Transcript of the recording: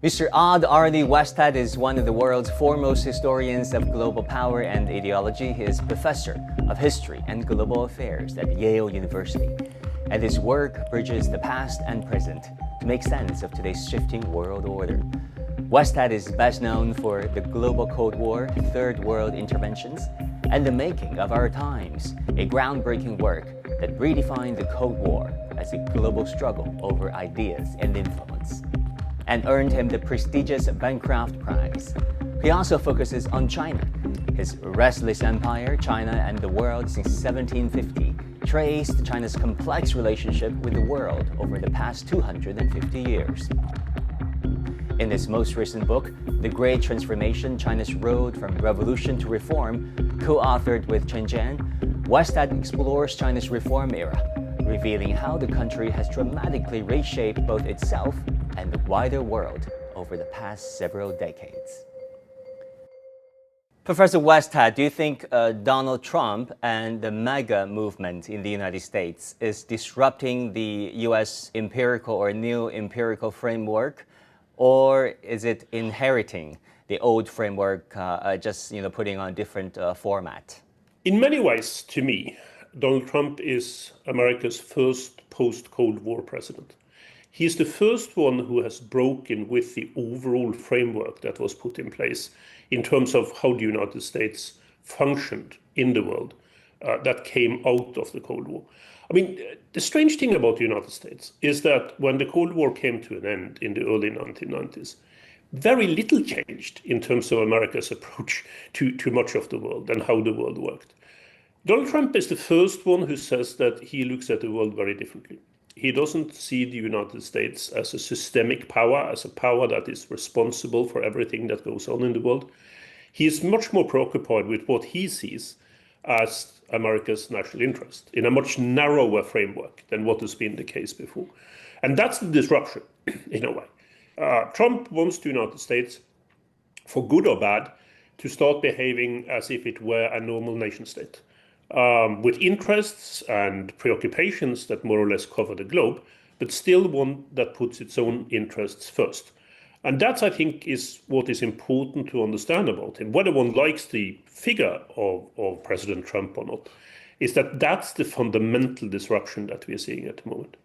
Mr. Odd Arne Westad is one of the world's foremost historians of global power and ideology. He is professor of history and global affairs at Yale University, and his work bridges the past and present to make sense of today's shifting world order. Westad is best known for the global Cold War, Third World Interventions, and the Making of Our Times, a groundbreaking work that redefined the Cold War as a global struggle over ideas and influence, and earned him the prestigious Bancroft Prize. He also focuses on China. His restless empire, China and the world since 1750, traced China's complex relationship with the world over the past 250 years. In his most recent book, The Great Transformation, China's Road from Revolution to Reform, co-authored with Chen Jian, Westad explores China's reform era, revealing how the country has dramatically reshaped both itself and the wider world over the past several decades. Professor Westad, do you think Donald Trump and the MAGA movement in the United States is disrupting the U.S. empirical or new empirical framework, or is it inheriting the old framework, just putting on different format? In many ways, to me, Donald Trump is America's first post-Cold War president. He is the first one who has broken with the overall framework that was put in place in terms of how the United States functioned in the world that came out of the Cold War. I mean, the strange thing about the United States is that when the Cold War came to an end in the early 1990s, very little changed in terms of America's approach to much of the world and how the world worked. Donald Trump is the first one who says that he looks at the world very differently. He doesn't see the United States as a systemic power, as a power that is responsible for everything that goes on in the world. He is much more preoccupied with what he sees as America's national interest in a much narrower framework than what has been the case before. And that's the disruption, in a way. Trump wants the United States, for good or bad, to start behaving as if it were a normal nation state, with interests and preoccupations that more or less cover the globe, but still one that puts its own interests first. And that, I think, is what is important to understand about him. Whether one likes the figure of President Trump or not, is that that's the fundamental disruption that we are seeing at the moment.